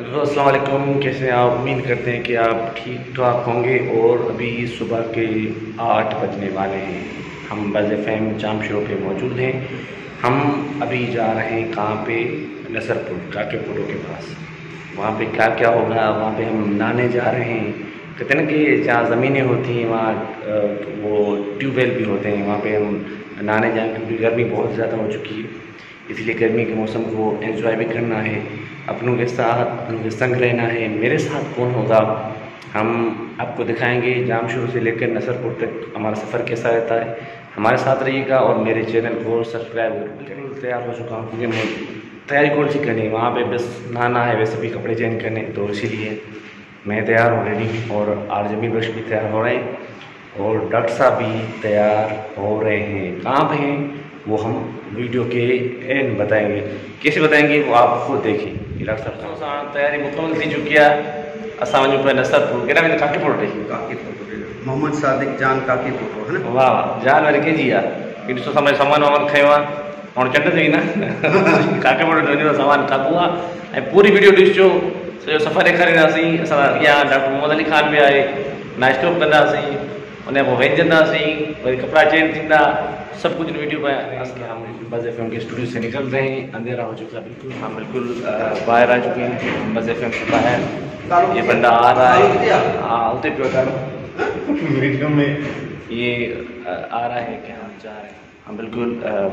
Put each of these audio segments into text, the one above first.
तो अस्सलाम वालेकुम, कैसे हैं आप? उम्मीद करते हैं कि आप ठीक ठाक होंगे। और अभी सुबह के 8 बजने वाले हैं। हम बज़ FM जाम शो पे मौजूद हैं। हम अभी जा रहे हैं कहाँ पे? नसरपुर, काकेपुरों के पास। वहाँ पे क्या क्या होगा, वहाँ पे हम नहाने जा रहे हैं। कहते हैं ना कि जहाँ ज़मीनें होती हैं वहाँ वो ट्यूबवेल भी होते हैं, वहाँ पे हम नहाने जाएँ क्योंकि गर्मी बहुत ज़्यादा हो चुकी है। इसलिए गर्मी के मौसम को एंजॉय भी करना है, अपनों के साथ, अपनों के संग रहना है। मेरे साथ कौन होगा, हम आपको दिखाएंगे। जाम शुरू से लेकर नसरपुर तक हमारा सफ़र कैसा रहता है। हमारे साथ रहिएगा और मेरे चैनल को सब्सक्राइब करें। तैयार हो चुका हूँ क्योंकि मैं तैयारी कौन सी करनी है, वहाँ पे बस नहाना है, वैसे भी कपड़े चेंज करने, तो इसीलिए मैं तैयार हो रेडी। और आरजमी बख्श भी तैयार हो रहे हैं और डॉक्टर साहब भी तैयार हो रहे हैं। कहाँ पर हैं वो हम वीडियो के एंड बताएंगे। कैसे बताएंगे वो आप खुद देखिए। डॉक्टर साहब तैयारी मुकम्मल थी चुकी है। असां वञूं पिया नसरपुर, केॾा वेंदा? काकेपुर रही मोहम्मद सादिक जान काकेपुर है ना। वाह वाह, जान वारी कहिजी आहे कि ॾिसो समय सामान वामान खयो आहे, हाणे चंड थी वेंदा। काकेपुर वञो, सामान खाधो आहे ऐं पूरी वीडियो ॾिसजो, सॼो सफ़र ॾेखारींदासीं। असां अॻियां डॉक्टर मोहम्मद अली ख़ान बि आहे, नाश्तो बि कंदासीं, उन पोइ वेंजंदासीं, वरी कपिड़ा चेंज थींदा, सब कुछ वीडियो में। हम बज़ FM के स्टूडियो से निकल रहे हैं, अंधेरा हो चुका है बिल्कुल। हम बिल्कुल बाहर आ चुके हैं बज़ FM से बाहर। ये बंदा आ रहा है, हाँ उतने वीडियो में ये आ रहा है कि हम जा रहे हैं। हम बिल्कुल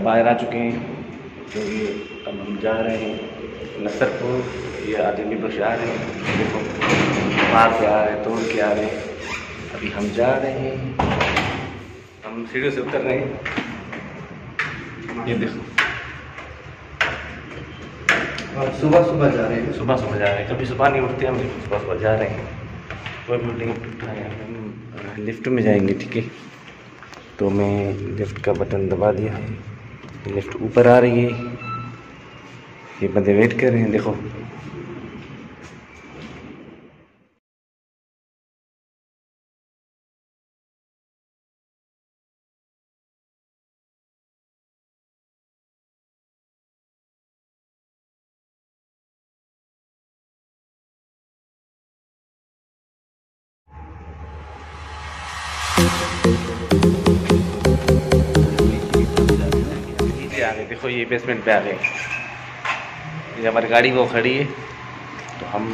बाहर आ चुके हैं क्योंकि अब हम जा रहे हैं नसरपुर। ये आदमी बख्श आ रहे हैं, देखो बाहर से आ रहे हैं, तोड़ के आ रहे हैं। अभी हम जा रहे हैं, हम सीढ़ियों से उतर रहे हैं। ये देखो सुबह सुबह जा रहे हैं, सुबह सुबह जा रहे हैं। कभी सुबह नहीं उठते हम, सुबह सुबह जा रहे हैं। कोई बिल्डिंग उठाए, हम लिफ्ट में जाएंगे, ठीक है। तो मैं लिफ्ट का बटन दबा दिया है, लिफ्ट ऊपर आ रही है। ये बंदे वेट कर रहे हैं, देखो। आ गए, देखो ये बेसमेंट पे आ गए। ये हमारी गाड़ी वो खड़ी है, तो हम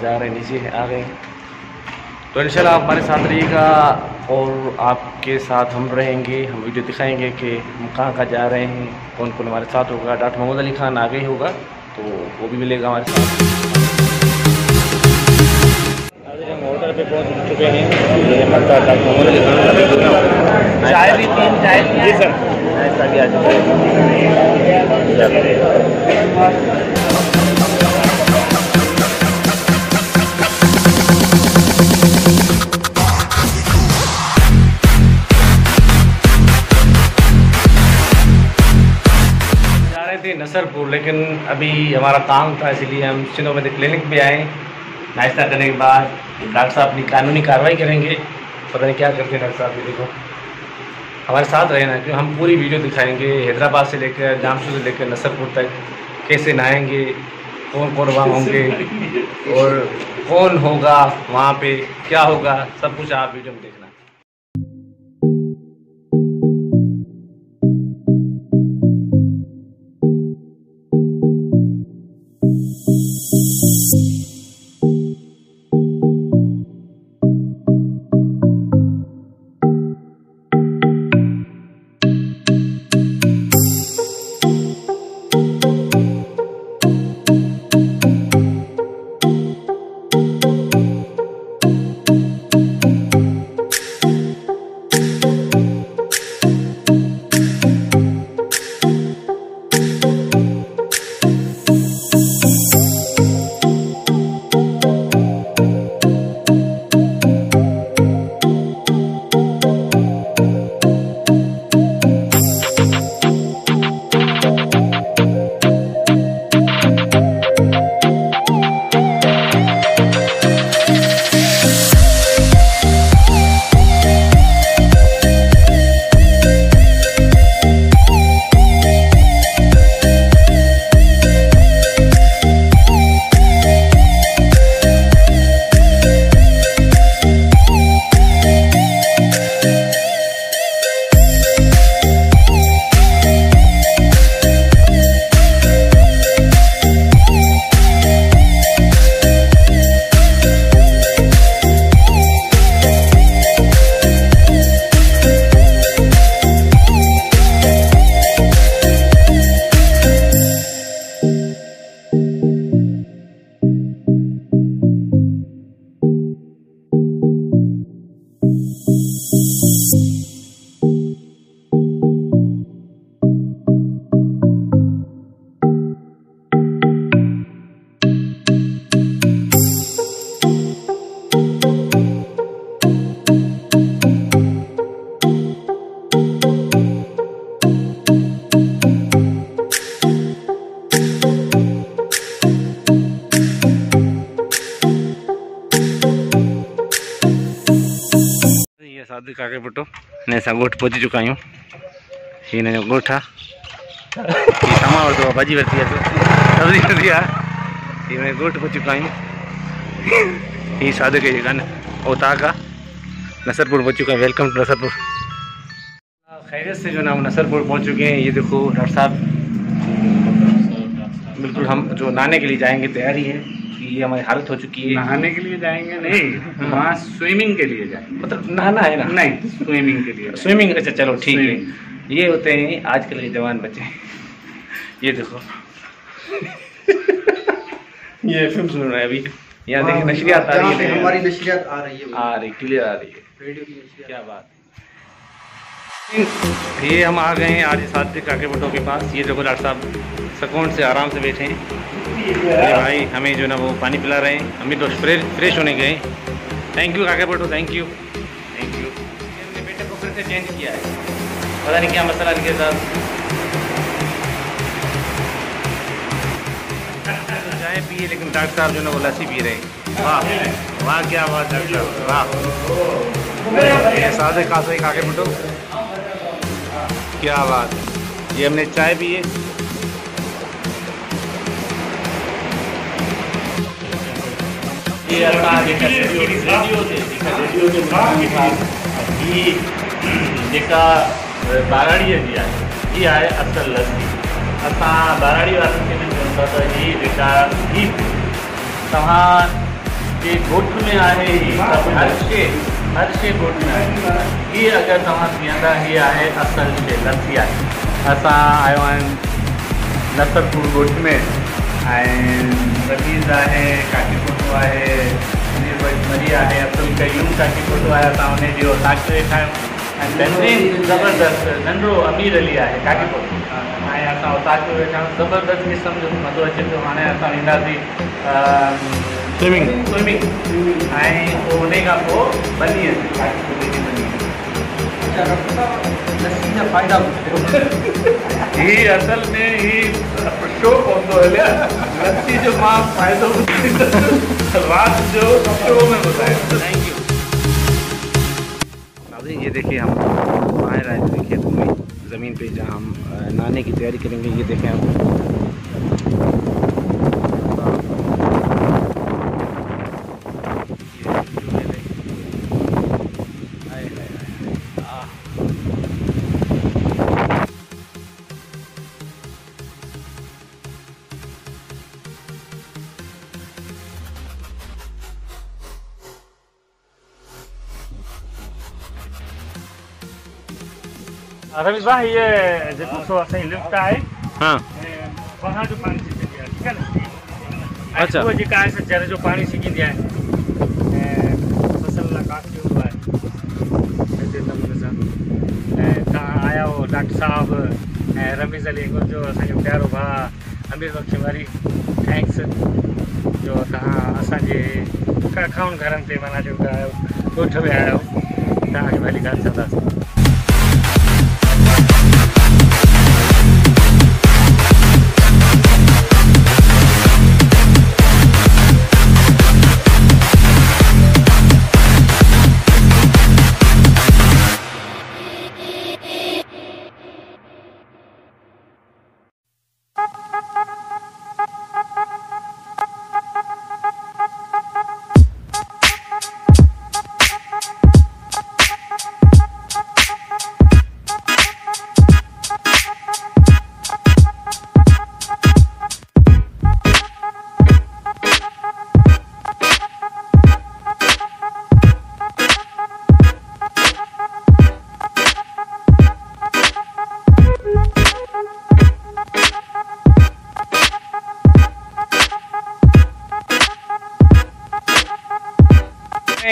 जा रहे हैं नीचे, आ गए। तो इंशाल्लाह आप हमारे साथ रहिएगा और आपके साथ हम रहेंगे। हम वीडियो दिखाएंगे कि हम कहाँ कहाँ जा रहे हैं, कौन कौन हमारे साथ होगा। डॉक्टर मोहम्मद अली ख़ान आगे ही होगा, तो वो भी मिलेगा हमारे साथ। हम होटल पे पहुँच चुके हैं। ये हमारा डॉक्टर मोहम्मद अली ख़ान, चाय भी तीन चाय जी सर, ऐसा भी आ चुका है। नसरपुर, लेकिन अभी हमारा काम था इसलिए हम सिंधोपैथी क्लिनिक पे आए। नाश्ता करने के बाद डॉक्टर साहब अपनी कानूनी कार्रवाई करेंगे, पता नहीं क्या करते हैं डॉक्टर साहब। भी देखो हमारे साथ रहना, क्योंकि हम पूरी वीडियो दिखाएंगे। हैदराबाद से लेकर जामशू से लेकर नसरपुर तक कैसे नहाएंगे, कौन कौन वहाँ होंगे और कौन होगा वहाँ पे, क्या होगा, सब कुछ आप वीडियो में देखना। सादिक काके पुटो ने असां ॻोठ पहुची चुका आहियूं। हीअ हिन जो ॻोठ आहे। हीअ सामान वरितो आहे, भाॼी वरिती आहे, सब्जी वरिती आहे। हीअ हिन जो ॻोठ पहुची चुका आहियूं। हीअ सादिक जी कान ओताक आहे। नसरपुर पहुंच चुका है। Welcome to Nasarpur. खैरियत से जो ना नसरपुर पहुंच चुके हैं। ये देखो डॉक्टर साहब, बिल्कुल हम जो नहाने के लिए जाएंगे तैयारी है। ये हमारी हालत हो चुकी है। नहाने के लिए जाएंगे नहीं, वहाँ स्विमिंग के लिए जाएंगे। मतलब नहाना है ना? नहीं, स्विमिंग के लिए। स्विमिंग, अच्छा चलो ठीक है। ये होते हैं आजकल के जवान बच्चे। ये देखो ये फिल्म सुन रहे हैं अभी। यहाँ देखिए नशरियात आ रही है, हमारी नशरियात आ रही है, क्लियर आ रही है। रेडियो की नशरियात। क्या बात। ये हम आ गए हैं आज सादिक काके पुटो के पास। ये देखो डॉक्टर साहब सुकून से आराम से बैठे हैं। ये भाई हमें जो ना वो पानी पिला रहे हैं। हम भी तो फ्रेश होने गए। थैंक यू काके पुटो, थैंक यू थैंक यू। हमने बेटे को फिर से चेंज किया है, पता नहीं क्या मसला इनके साथ। चाय पिए लेकिन डॉक्टर साहब जो ना वो लस्सी पी रहे हैं। वाह वाह, क्या बात डॉक्टर साहब, वाह। सादिक काके पुटो, क्या बात। ये हमने चाय पी है। ये जेका बाराड़ी जी आहे, हीअ आहे असल लस्सी। असां बाराड़ी वारनि खे बि चऊं था त हीअ जेका हीअ तव्हां जे ॻोठ में आहे, हर शइ ॻोठ में आहे। हीअ अगरि तव्हां पीअंदा, हीअ आहे असल शइ लस्सी आहे। असां आयो आहियूं नसरपुर ॻोठ में ऐं रमीज़ आहे, काकी पुटो आहे, मरी आहे, अब्दुल कयूम काकी पुटो आहे। असां हुन जो साथ वेठा आहियूं ऐं बहितरीन ज़बरदस्त नंढिड़ो अमीर अली आहे काकी पुटो। ऐं असां उतां वेठा आहियूं। ज़बरदस्त क़िस्म जो मज़ो अचे पियो। हाणे असां वेंदासीं स्विमिंग ऐं पोइ उन खां पोइ बनीअ ते काकी पुटे जी बनी। लस्सी जा फ़ाइदा ही असल में ही शो पवंदो हलिया लस्सी जो मां फ़ाइदो रात जो शो में ॿुधायो। Thank you. ये देखिए हम बाहर आए थे खेतों में, ज़मीन पे जहाँ हम नहाने की तैयारी करेंगे। ये देखें आप, रमेश भाई, ये जेको सो असांजी लिफ्ट आहे, हाँ वहाँ जो पानी सिकंदी आहे, ठीकु आहे न? अच्छा। उहा जेका आहे जर जो पाणी सिकंदी आहे ऐं फसल लाइ काफ़ी हूंदो आहे हिते नमूने सां। ऐं तव्हां आया हो डॉक्टर साहिबु ऐं रमीज़ अली जो असांजो प्यारो भाउ अमीर बख़्श वारी, थैंक्स जो तव्हां असांजे खाउन घरनि ते माना जेको आहियो ॻोठ में आया आहियो। तव्हांखे भली ॻाल्हि चवंदासीं।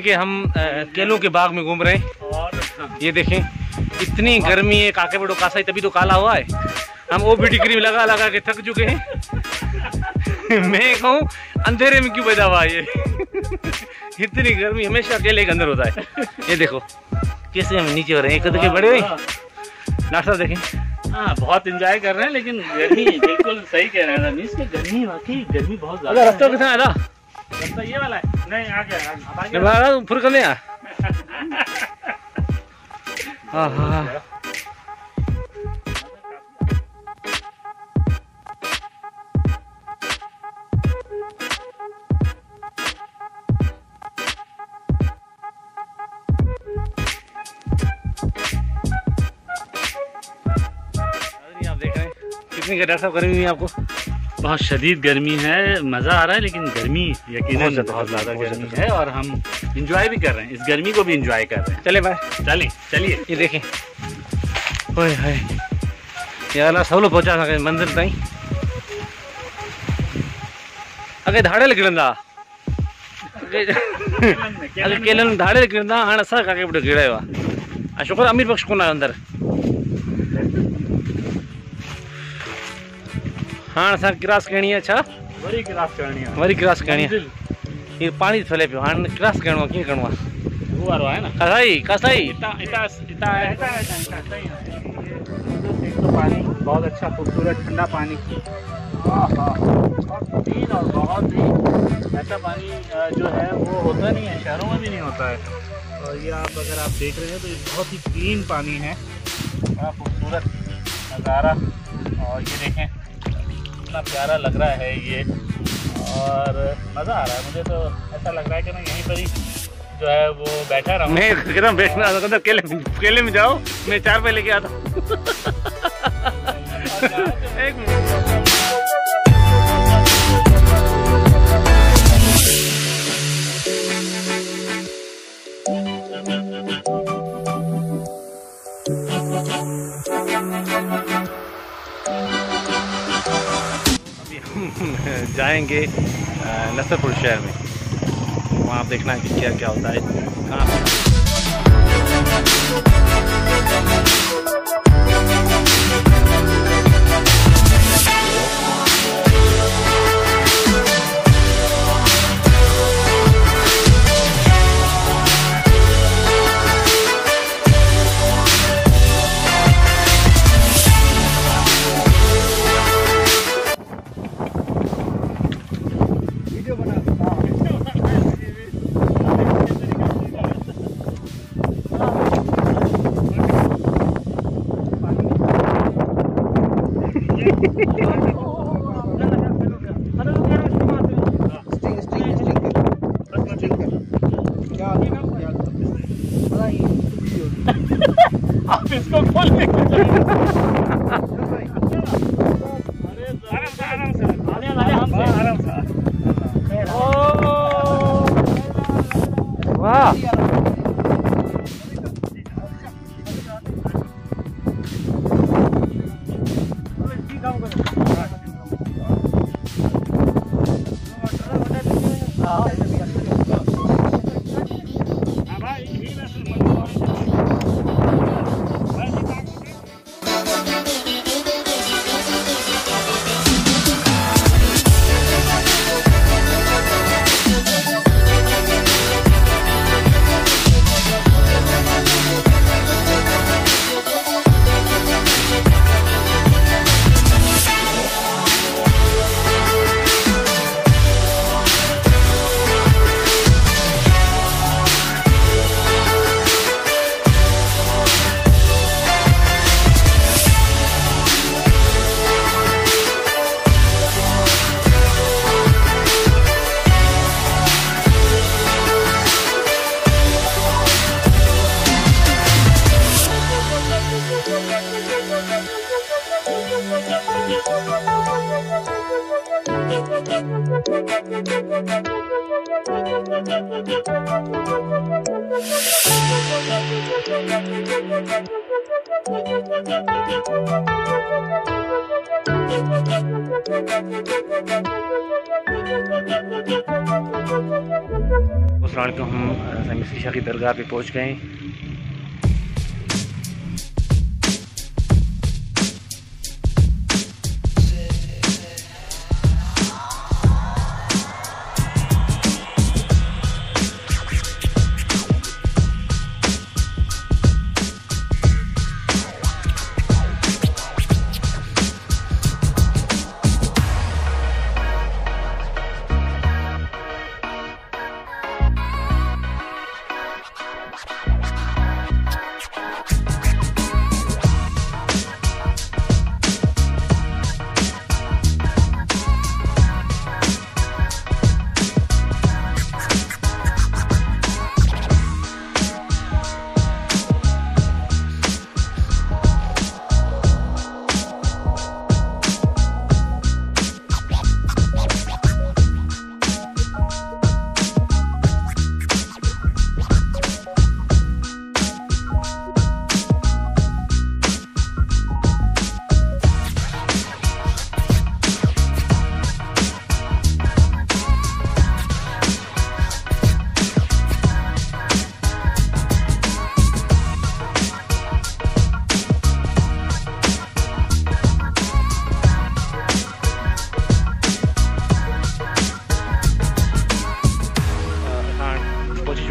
कि हम केलों के बाग में घूम रहे हैं। ये देखें इतनी गर्मी है। काके पुटो कासा तभी तो काला हुआ है। हम ओपीडी क्रीम लगा लगा के थक चुके हैं। मैं कहूँ अंधेरे में क्यों पैदा हुआ ये। इतनी गर्मी हमेशा केले के अंदर होता है। ये देखो कैसे हम नीचे हो रहे हैं, कद के बड़े हुए। डॉक्टर साहब देखें, हाँ बहुत एंजॉय कर रहे हैं, लेकिन गर्मी बिल्कुल सही कह रहे हैं रमीश की। गर्मी वाकई गर्मी बहुत ज़्यादा। रास्ता कितना है? रास्ता ये वाला है। नहीं, आ गया फुर करने हाँ। आप देख रहे हैं कितनी डॉक्टर साहब गर्मी हुई आपको? बहुत शदीद गर्मी है, मज़ा आ रहा है, लेकिन गर्मी यकीनन बहुत ज़्यादा गर्मी है और हम इंजॉय भी कर रहे हैं, इस गर्मी को भी इंजॉय कर रहे हैं। चले भाई चलिए ये देखें, ओए हाय यार सब लोग पहुंचा सके मंदिर ताईं। अगे धाड़े लॻंदा अगे केलनि धाड़े लॻंदा, हाणे असां काके बि गिड़ायो आहे। शुक्र अमीर बख़्श कोन आयो अंदरि। हाँ असां क्रॉस करणी आहे, छा वरी क्रॉस करणी आहे, वरी क्रॉस करणी आहे। ये पानी फैले पियो, हाणे क्रॉस करिणो आहे, कीअं करिणो आहे? वो वारो आहे न कसाई तो पानी बहुत अच्छा खूबसूरत ठंडा पानी, क्लीन और बहुत ही ऐसा पानी जो है वो होता नहीं है, शहरों में भी नहीं होता है। और ये आप अगर आप देख रहे हैं तो ये बहुत ही क्लीन पानी है, बड़ा खूबसूरत नज़ारा। और ये देखें कितना प्यारा लग रहा है ये, और मज़ा आ रहा है। मुझे तो ऐसा लग रहा है कि मैं यहीं पर ही जो है वो बैठा रहा हूँ। मैं एकदम बैठना केले में जाओ, मैं 4 रुपये लेके आता हूँ। एक मिनट जाएंगे नसरपुर शहर में, वहाँ आप देखना कि क्या क्या होता है, कहाँ आप इसको खोल वाह उस रात को हम मिस्री शाह की दरगाह पे पहुंच गए।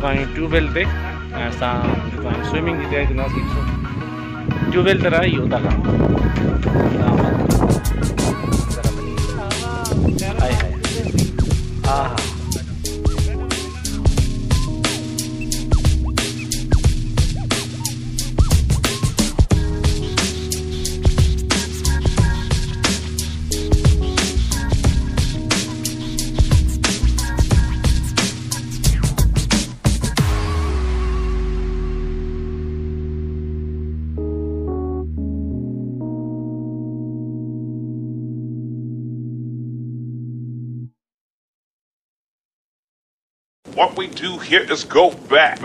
जेको आहियूं ट्यूबवेल ते ऐं असां जेको आहियूं स्विमिंग जी तयारी कंदासीं। ट्यूबवेल ते रही इहो था कयूं। हाय हाय हा हा What we do here is go back.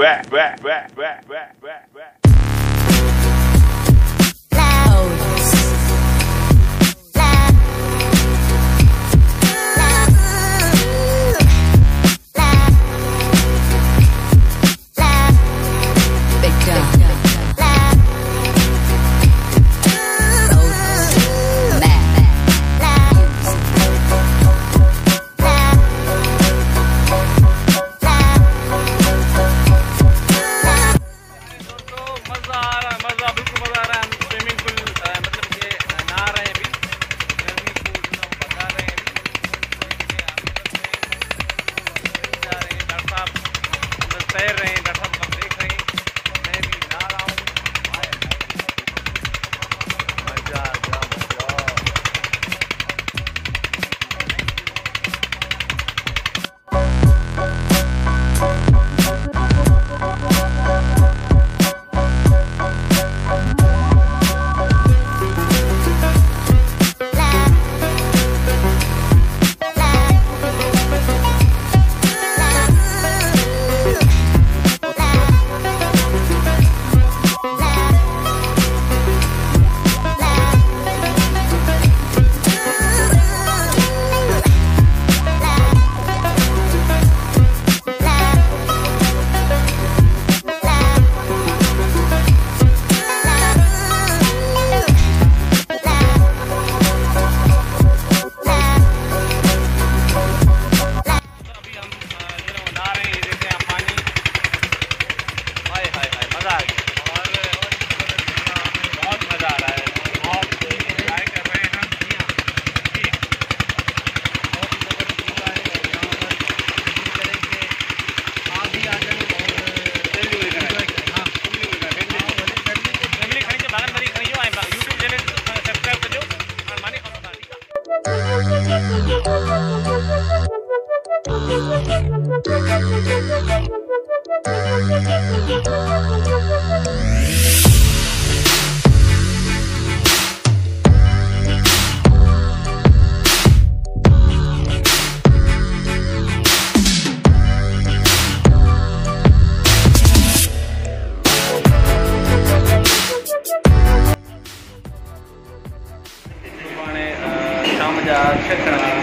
शाम जा 6 कलाक